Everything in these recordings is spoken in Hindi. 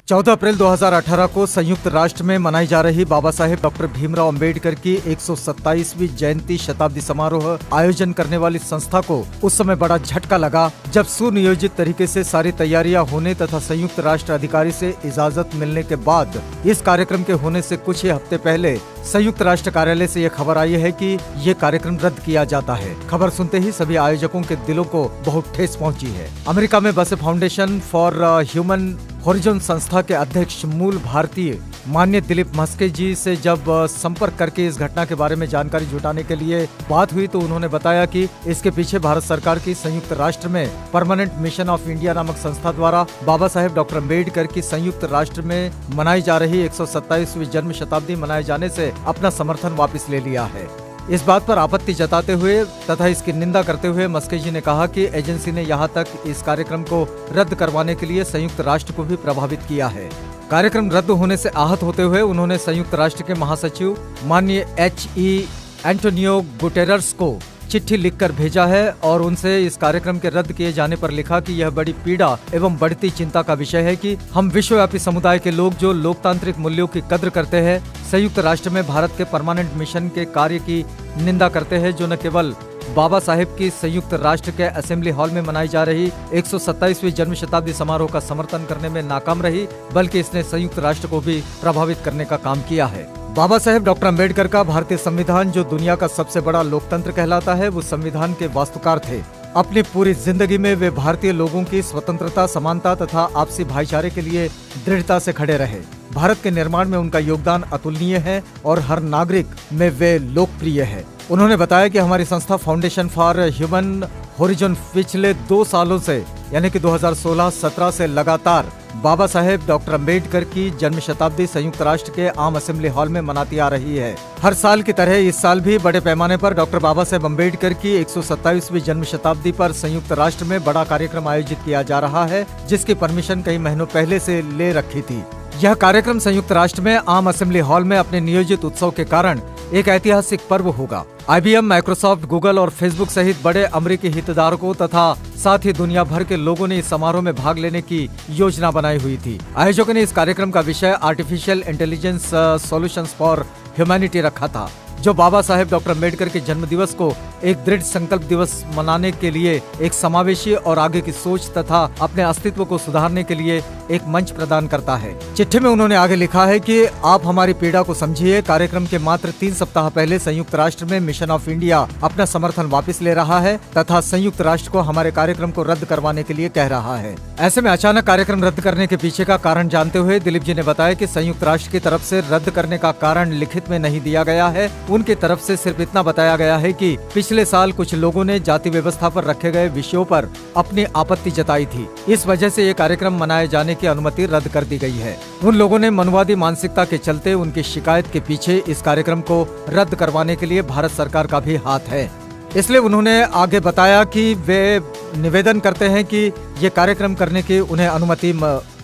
14 अप्रैल 2018 को संयुक्त राष्ट्र में मनाई जा रही बाबा साहेब डॉक्टर भीमराव अंबेडकर की 127वीं जयंती शताब्दी समारोह आयोजन करने वाली संस्था को उस समय बड़ा झटका लगा जब सुनियोजित तरीके से सारी तैयारियां होने तथा संयुक्त राष्ट्र अधिकारी से इजाजत मिलने के बाद इस कार्यक्रम के होने से कुछ ही हफ्ते पहले संयुक्त राष्ट्र कार्यालय से यह खबर आई है कि ये कार्यक्रम रद्द किया जाता है। खबर सुनते ही सभी आयोजकों के दिलों को बहुत ठेस पहुंची है। अमेरिका में बसे फाउंडेशन फॉर ह्यूमन होरिजन संस्था के अध्यक्ष मूल भारतीय माननीय दिलीप म्हस्के जी से जब संपर्क करके इस घटना के बारे में जानकारी जुटाने के लिए बात हुई तो उन्होंने बताया कि इसके पीछे भारत सरकार की संयुक्त राष्ट्र में परमानेंट मिशन ऑफ इंडिया नामक संस्था द्वारा बाबा साहेब डॉक्टर अम्बेडकर की संयुक्त राष्ट्र में मनाई जा रही 127वीं जन्म शताब्दी मनाए जाने से अपना समर्थन वापस ले लिया है। इस बात पर आपत्ति जताते हुए तथा इसकी निंदा करते हुए म्हस्के जी ने कहा कि एजेंसी ने यहाँ तक इस कार्यक्रम को रद्द करवाने के लिए संयुक्त राष्ट्र को भी प्रभावित किया है। कार्यक्रम रद्द होने से आहत होते हुए उन्होंने संयुक्त राष्ट्र के महासचिव माननीय H.E. एंटोनियो गुटेरस को चिट्ठी लिखकर भेजा है और उनसे इस कार्यक्रम के रद्द किए जाने पर लिखा कि यह बड़ी पीड़ा एवं बढ़ती चिंता का विषय है कि हम विश्वव्यापी समुदाय के लोग जो लोकतांत्रिक मूल्यों की कद्र करते हैं संयुक्त राष्ट्र में भारत के परमानेंट मिशन के कार्य की निंदा करते हैं, जो न केवल बाबा साहेब की संयुक्त राष्ट्र के असेंबली हॉल में मनाई जा रही 127वीं जन्म शताब्दी समारोह का समर्थन करने में नाकाम रही बल्कि इसने संयुक्त राष्ट्र को भी प्रभावित करने का काम किया है। बाबा साहेब डॉक्टर अम्बेडकर का भारतीय संविधान जो दुनिया का सबसे बड़ा लोकतंत्र कहलाता है, वो संविधान के वास्तुकार थे। अपनी पूरी जिंदगी में वे भारतीय लोगों की स्वतंत्रता, समानता तथा आपसी भाईचारे के लिए दृढ़ता से खड़े रहे। भारत के निर्माण में उनका योगदान अतुलनीय है और हर नागरिक में वे लोकप्रिय है। उन्होंने बताया कि हमारी संस्था फाउंडेशन फॉर ह्यूमन होरिजन पिछले 2 सालों से यानी कि 2016-17 से लगातार बाबा साहेब डॉक्टर अम्बेडकर की जन्म शताब्दी संयुक्त राष्ट्र के आम असेंबली हॉल में मनाती आ रही है। हर साल की तरह इस साल भी बड़े पैमाने पर डॉक्टर बाबा साहेब अम्बेडकर की 127वीं जन्म शताब्दी पर संयुक्त राष्ट्र में बड़ा कार्यक्रम आयोजित किया जा रहा है, जिसकी परमिशन कई महीनों पहले से ले रखी थी। यह कार्यक्रम संयुक्त राष्ट्र में आम असेंबली हॉल में अपने नियोजित उत्सव के कारण एक ऐतिहासिक पर्व होगा। IBM, माइक्रोसॉफ्ट, गूगल और फेसबुक सहित बड़े अमेरिकी हितधारकों तथा साथ ही दुनिया भर के लोगों ने इस समारोह में भाग लेने की योजना बनाई हुई थी। आयोजकों ने इस कार्यक्रम का विषय artificial intelligence solutions for humanity रखा था, जो बाबा साहेब डॉक्टर अम्बेडकर के जन्म दिवस को एक दृढ़ संकल्प दिवस मनाने के लिए एक समावेशी और आगे की सोच तथा अपने अस्तित्व को सुधारने के लिए एक मंच प्रदान करता है। चिट्ठी में उन्होंने आगे लिखा है कि आप हमारी पीड़ा को समझिए। कार्यक्रम के मात्र 3 सप्ताह पहले संयुक्त राष्ट्र में मिशन ऑफ इंडिया अपना समर्थन वापस ले रहा है तथा संयुक्त राष्ट्र को हमारे कार्यक्रम को रद्द करवाने के लिए कह रहा है। ऐसे में अचानक कार्यक्रम रद्द करने के पीछे का कारण जानते हुए दिलीप जी ने बताया कि संयुक्त राष्ट्र की तरफ से रद्द करने का कारण लिखित में नहीं दिया गया है। उनकी तरफ से सिर्फ इतना बताया गया है कि पिछले साल कुछ लोगों ने जाति व्यवस्था पर रखे गए विषयों पर अपनी आपत्ति जताई थी, इस वजह से ये कार्यक्रम मनाए जाने की अनुमति रद्द कर दी गई है। उन लोगों ने मनवादी मानसिकता के चलते उनकी शिकायत के पीछे इस कार्यक्रम को रद्द करवाने के लिए भारत सरकार का भी हाथ है। इसलिए उन्होंने आगे बताया कि वे निवेदन करते हैं कि ये कार्यक्रम करने की उन्हें अनुमति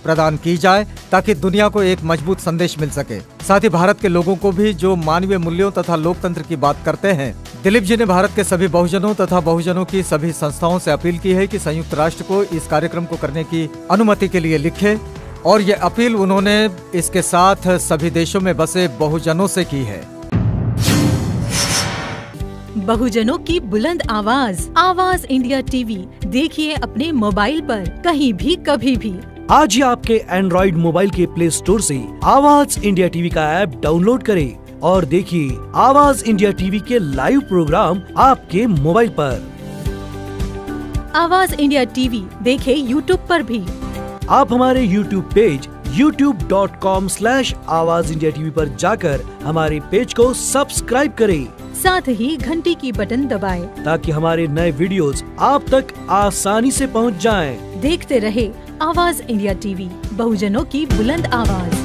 प्रदान की जाए ताकि दुनिया को एक मजबूत संदेश मिल सके, साथ ही भारत के लोगों को भी जो मानवीय मूल्यों तथा लोकतंत्र की बात करते हैं। दिलीप जी ने भारत के सभी बहुजनों तथा बहुजनों की सभी संस्थाओं से अपील की है कि संयुक्त राष्ट्र को इस कार्यक्रम को करने की अनुमति के लिए लिखे और ये अपील उन्होंने इसके साथ सभी देशों में बसे बहुजनों से की है। बहुजनों की बुलंद आवाज, आवाज इंडिया टीवी देखिए अपने मोबाइल पर कहीं भी कभी भी। आज ही आपके एंड्रॉइड मोबाइल के प्ले स्टोर से आवाज इंडिया टीवी का ऐप डाउनलोड करें और देखिए आवाज इंडिया टीवी के लाइव प्रोग्राम आपके मोबाइल पर। आवाज इंडिया टीवी देखें यूट्यूब पर भी। आप हमारे यूट्यूब पेज youtube.com/आवाज इंडिया टीवी पर जाकर हमारे पेज को सब्सक्राइब करें, साथ ही घंटी की बटन दबाएं ताकि हमारे नए वीडियोस आप तक आसानी से पहुंच जाएं। देखते रहे आवाज इंडिया टीवी, बहुजनों की बुलंद आवाज।